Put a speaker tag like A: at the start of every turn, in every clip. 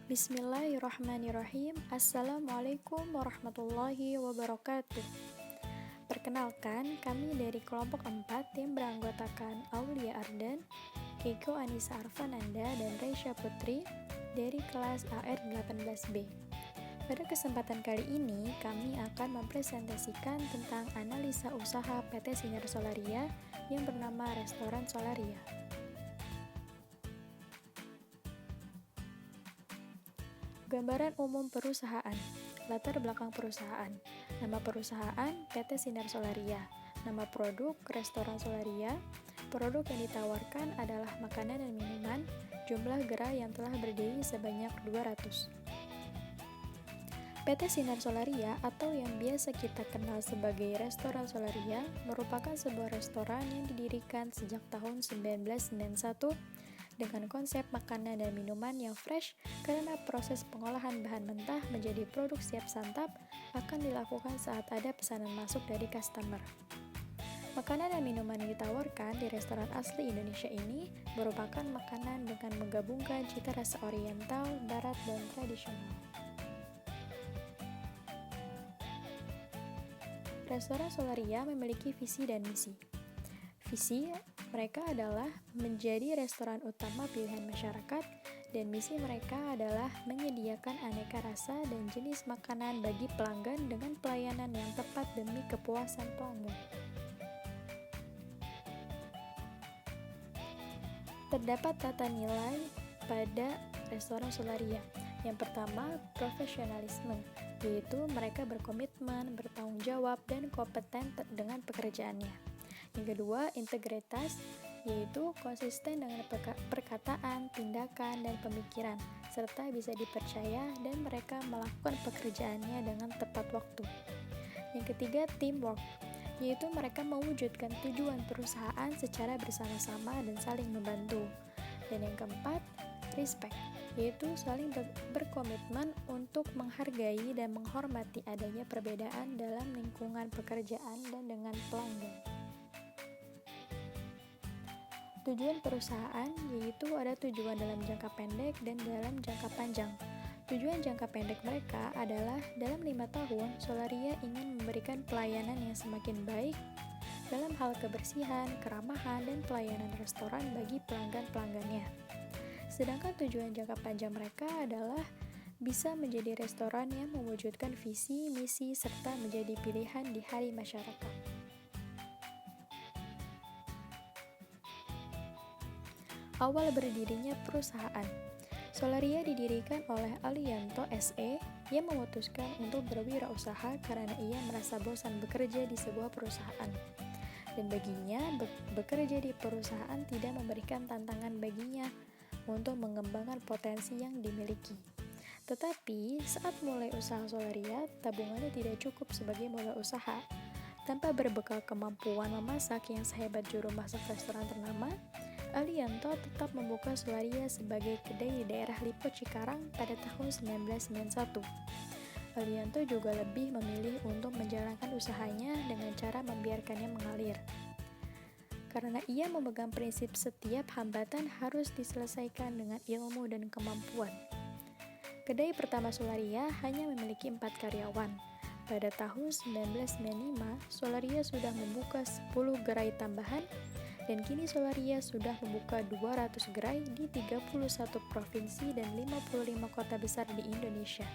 A: Bismillahirrahmanirrahim. Assalamualaikum warahmatullahi wabarakatuh. Perkenalkan, kami dari kelompok 4 yang beranggotakan Aulia Ardan, Keiko Anissa Arfananda, dan Reisha Putri dari kelas AR18B. Pada kesempatan kali ini, kami akan mempresentasikan tentang analisa usaha PT Sinar Solaria yang bernama Restoran Solaria. Gambaran umum perusahaan. Latar belakang perusahaan. Nama perusahaan PT Sinar Solaria. Nama produk Restoran Solaria. Produk yang ditawarkan adalah makanan dan minuman. Jumlah gerai yang telah berdiri sebanyak 200. PT Sinar Solaria atau yang biasa kita kenal sebagai Restoran Solaria merupakan sebuah restoran yang didirikan sejak tahun 1991 dengan konsep makanan dan minuman yang fresh karena proses pengolahan bahan mentah menjadi produk siap santap akan dilakukan saat ada pesanan masuk dari customer. Makanan dan minuman yang ditawarkan di restoran asli Indonesia ini merupakan makanan dengan menggabungkan cita rasa oriental, barat, dan tradisional. Restoran Solaria memiliki visi dan misi. Visi mereka adalah menjadi restoran utama pilihan masyarakat, dan misi mereka adalah menyediakan aneka rasa dan jenis makanan bagi pelanggan dengan pelayanan yang tepat demi kepuasan pelanggan. Terdapat tata nilai pada Restoran Solaria. Yang pertama, profesionalisme, yaitu mereka berkomitmen, bertanggung jawab, dan kompeten dengan pekerjaannya. Yang kedua, integritas, yaitu konsisten dengan perkataan, tindakan, dan pemikiran, serta bisa dipercaya dan mereka melakukan pekerjaannya dengan tepat waktu. Yang ketiga, teamwork, yaitu mereka mewujudkan tujuan perusahaan secara bersama-sama dan saling membantu. Dan yang keempat, respect, yaitu saling berkomitmen untuk menghargai dan menghormati adanya perbedaan dalam lingkungan pekerjaan dan dengan pelanggan. Tujuan perusahaan yaitu ada tujuan dalam jangka pendek dan dalam jangka panjang. Tujuan jangka pendek mereka adalah dalam 5 tahun, Solaria ingin memberikan pelayanan yang semakin baik dalam hal kebersihan, keramahan, dan pelayanan restoran bagi pelanggan-pelanggannya. Sedangkan tujuan jangka panjang mereka adalah bisa menjadi restoran yang mewujudkan visi, misi, serta menjadi pilihan di hari masyarakat. Awal berdirinya perusahaan. Solaria didirikan oleh Alianto SE yang memutuskan untuk berwirausaha karena ia merasa bosan bekerja di sebuah perusahaan. Dan baginya, bekerja di perusahaan tidak memberikan tantangan baginya untuk mengembangkan potensi yang dimiliki. Tetapi, saat mulai usaha Solaria, tabungannya tidak cukup sebagai modal usaha. Tanpa berbekal kemampuan memasak yang sehebat juru masak restoran ternama, Alianto tetap membuka Solaria sebagai kedai di daerah Lipo Cikarang pada tahun 1991. Alianto juga lebih memilih untuk menjalankan usahanya dengan cara membiarkannya mengalir. Karena ia memegang prinsip setiap hambatan harus diselesaikan dengan ilmu dan kemampuan. Kedai pertama Solaria hanya memiliki 4 karyawan. Pada tahun 1995, Solaria sudah membuka 10 gerai tambahan, dan kini Solaria sudah membuka 200 gerai di 31 provinsi dan 55 kota besar di Indonesia.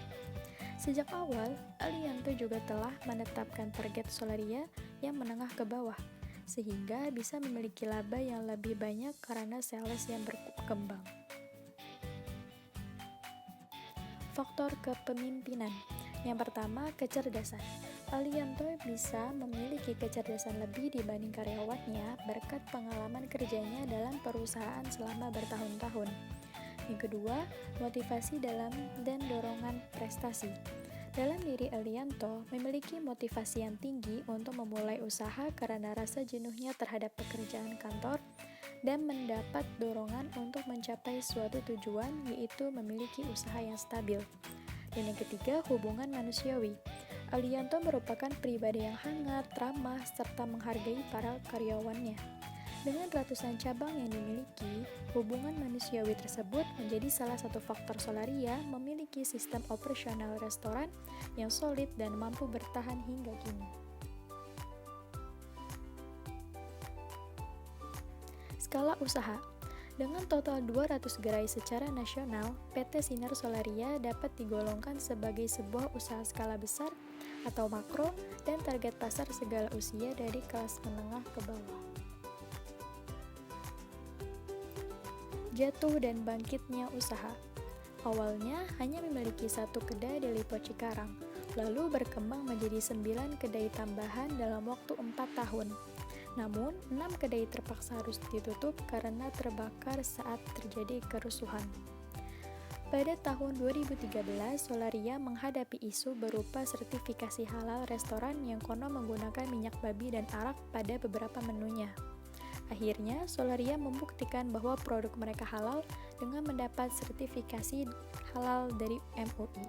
A: Sejak awal, Alianto juga telah menetapkan target Solaria yang menengah ke bawah, sehingga bisa memiliki laba yang lebih banyak karena sales yang berkembang. Faktor kepemimpinan. Yang pertama, kecerdasan. Alianto bisa memiliki kecerdasan lebih dibanding karyawannya berkat pengalaman kerjanya dalam perusahaan selama bertahun-tahun. Yang kedua, motivasi dan dorongan prestasi. Dalam diri Alianto memiliki motivasi yang tinggi untuk memulai usaha karena rasa jenuhnya terhadap pekerjaan kantor dan mendapat dorongan untuk mencapai suatu tujuan, yaitu memiliki usaha yang stabil. Dan yang ketiga, hubungan manusiawi. Alianto merupakan pribadi yang hangat, ramah, serta menghargai para karyawannya. Dengan ratusan cabang yang dimiliki, hubungan manusiawi tersebut menjadi salah satu faktor Solaria memiliki sistem operasional restoran yang solid dan mampu bertahan hingga kini. Skala usaha. Dengan total 200 gerai secara nasional, PT Sinar Solaria dapat digolongkan sebagai sebuah usaha skala besar atau makro dan target pasar segala usia dari kelas menengah ke bawah. Jatuh dan bangkitnya usaha. Awalnya hanya memiliki satu kedai di Lipo Cikarang, lalu berkembang menjadi 9 kedai tambahan dalam waktu 4 tahun. Namun, 6 kedai terpaksa harus ditutup karena terbakar saat terjadi kerusuhan. Pada tahun 2013, Solaria menghadapi isu berupa sertifikasi halal restoran yang konon menggunakan minyak babi dan arak pada beberapa menunya. Akhirnya, Solaria membuktikan bahwa produk mereka halal dengan mendapat sertifikasi halal dari MUI.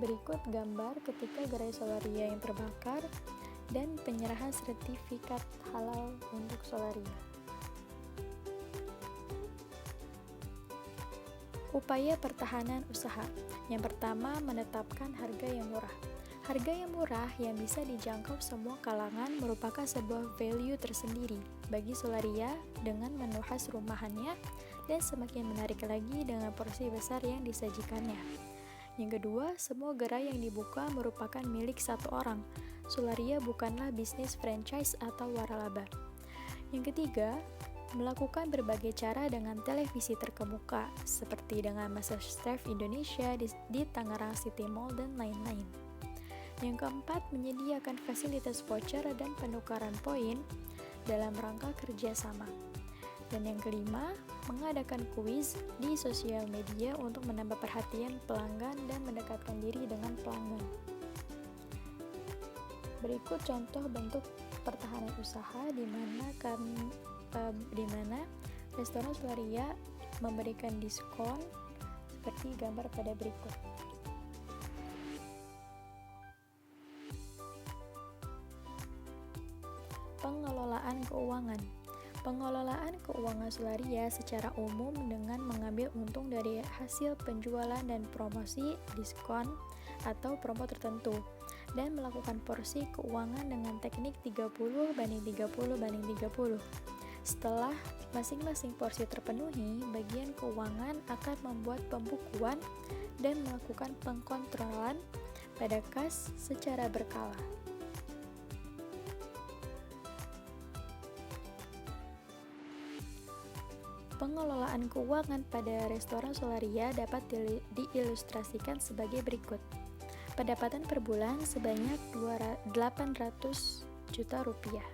A: Berikut gambar ketika gerai Solaria yang terbakar dan penyerahan sertifikat halal untuk Solaria. Upaya pertahanan usaha. Yang pertama, menetapkan harga yang murah. Harga yang murah yang bisa dijangkau semua kalangan merupakan sebuah value tersendiri bagi Solaria dengan menu khas rumahannya dan semakin menarik lagi dengan porsi besar yang disajikannya. Yang kedua, semua gerai yang dibuka merupakan milik satu orang. Solaria bukanlah bisnis franchise atau waralaba. Yang ketiga, melakukan berbagai cara dengan televisi terkemuka, seperti dengan MasterChef Indonesia di Tangerang City Mall dan lain-lain. Yang keempat, menyediakan fasilitas voucher dan penukaran poin dalam rangka kerjasama. Dan yang kelima, mengadakan kuis di sosial media untuk menambah perhatian pelanggan dan mendekatkan diri dengan pelanggan. Berikut contoh bentuk pertahanan usaha di mana restoran Solaria memberikan diskon seperti gambar pada berikut. Pengelolaan keuangan. Pengelolaan keuangan Solaria secara umum dengan mengambil untung dari hasil penjualan dan promosi, diskon, atau promo tertentu, dan melakukan porsi keuangan dengan teknik 30/30/30. Setelah masing-masing porsi terpenuhi, bagian keuangan akan membuat pembukuan dan melakukan pengkontrolan pada kas secara berkala. Pengelolaan keuangan pada restoran Solaria dapat diilustrasikan sebagai berikut. Pendapatan per bulan sebanyak 800 juta rupiah.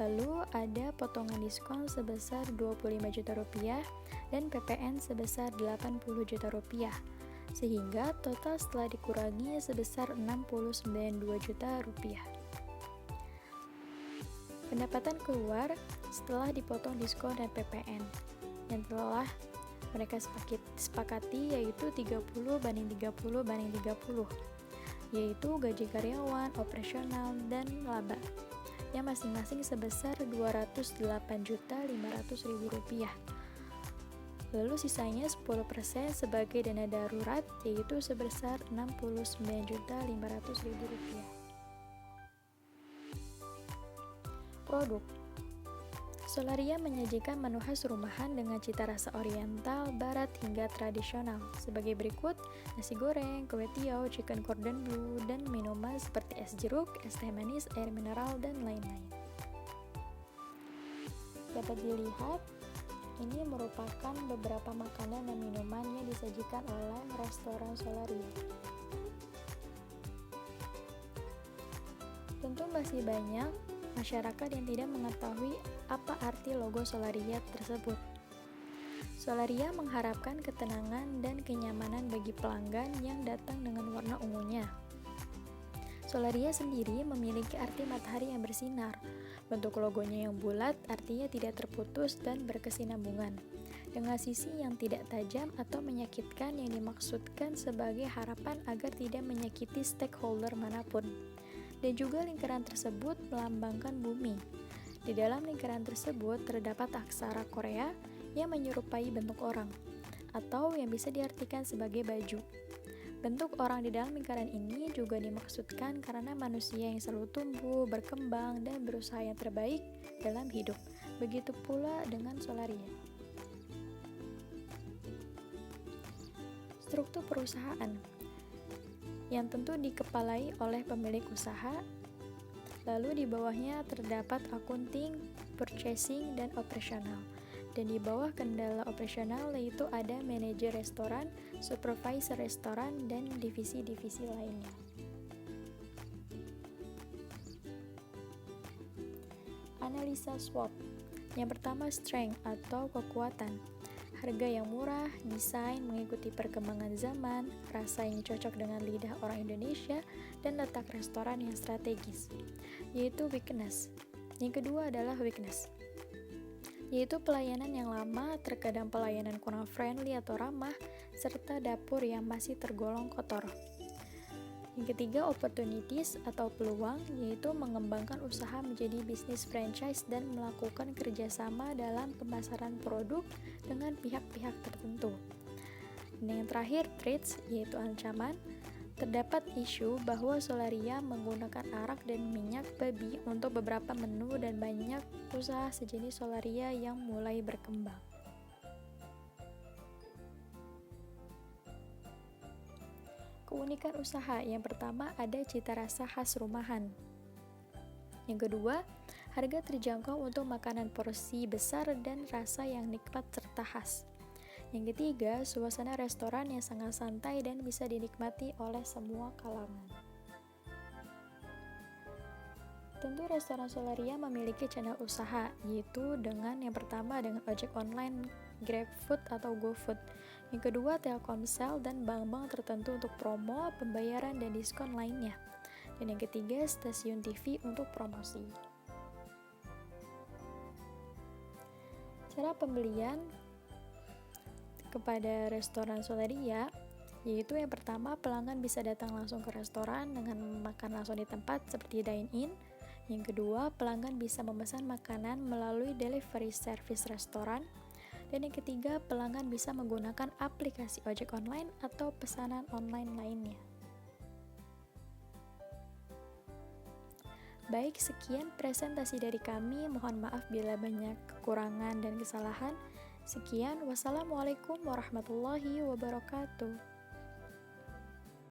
A: Lalu ada potongan diskon sebesar 25 juta rupiah dan PPN sebesar 80 juta rupiah. Sehingga total setelah dikurangi sebesar 69,2 juta rupiah. Pendapatan keluar setelah dipotong diskon dan PPN yang telah mereka sepakati yaitu 30/30/30, yaitu gaji karyawan, operasional, dan laba yang masing-masing sebesar 208.500.000 rupiah. Lalu sisanya 10% sebagai dana darurat yaitu sebesar 69.500.000 rupiah. Produk Solaria menyajikan menu khas rumahan dengan cita rasa oriental, barat, hingga tradisional sebagai berikut: nasi goreng, kue tiaw, chicken cordon bleu, dan minuman seperti es jeruk, es teh manis, air mineral, dan lain-lain. Dapat dilihat, ini merupakan beberapa makanan dan minuman yang disajikan oleh restoran Solaria. Tentu masih banyak masyarakat yang tidak mengetahui apa arti logo Solaria tersebut. Solaria mengharapkan ketenangan dan kenyamanan bagi pelanggan yang datang dengan warna ungunya. Solaria sendiri memiliki arti matahari yang bersinar. Bentuk logonya yang bulat artinya tidak terputus dan berkesinambungan, dengan sisi yang tidak tajam atau menyakitkan yang dimaksudkan sebagai harapan agar tidak menyakiti stakeholder manapun. dan juga lingkaran tersebut melambangkan bumi. Di dalam lingkaran tersebut terdapat aksara Korea yang menyerupai bentuk orang, atau yang bisa diartikan sebagai baju. Bentuk orang di dalam lingkaran ini juga dimaksudkan karena manusia yang selalu tumbuh, berkembang, dan berusaha yang terbaik dalam hidup. Begitu pula dengan Solaria. Struktur perusahaan yang tentu dikepalai oleh pemilik usaha, lalu di bawahnya terdapat accounting, purchasing, dan operasional. Dan di bawah kendala operasional yaitu ada manajer restoran, supervisor restoran, dan divisi-divisi lainnya. Analisa SWOT. Yang pertama, strength atau kekuatan. Harga yang murah, desain mengikuti perkembangan zaman, rasa yang cocok dengan lidah orang Indonesia, dan letak restoran yang strategis, yaitu weakness. Yang kedua adalah weakness, yaitu pelayanan yang lama, terkadang pelayanan kurang friendly atau ramah, serta dapur yang masih tergolong kotor. Yang ketiga, opportunities atau peluang, yaitu mengembangkan usaha menjadi bisnis franchise dan melakukan kerjasama dalam pemasaran produk dengan pihak-pihak tertentu. Dan yang terakhir, threats, yaitu ancaman. Terdapat isu bahwa Solaria menggunakan arak dan minyak babi untuk beberapa menu dan banyak usaha sejenis Solaria yang mulai berkembang. Keunikan usaha yang pertama ada cita rasa khas rumahan. Yang kedua, harga terjangkau untuk makanan porsi besar dan rasa yang nikmat serta khas. Yang ketiga, suasana restoran yang sangat santai dan bisa dinikmati oleh semua kalangan. Tentu restoran Solaria memiliki channel usaha, yaitu dengan yang pertama dengan ojek online, GrabFood atau GoFood. Yang kedua, Telkomsel dan bank-bank tertentu untuk promo, pembayaran, dan diskon lainnya. Dan yang ketiga, stasiun TV untuk promosi. Cara pembelian kepada restoran Solaria, yaitu yang pertama, pelanggan bisa datang langsung ke restoran dengan makan langsung di tempat seperti dine-in. Yang kedua, pelanggan bisa memesan makanan melalui delivery service restoran. Dan yang ketiga, pelanggan bisa menggunakan aplikasi ojek online atau pesanan online lainnya. Baik, sekian presentasi dari kami. Mohon maaf bila banyak kekurangan dan kesalahan. Sekian, wassalamualaikum warahmatullahi wabarakatuh.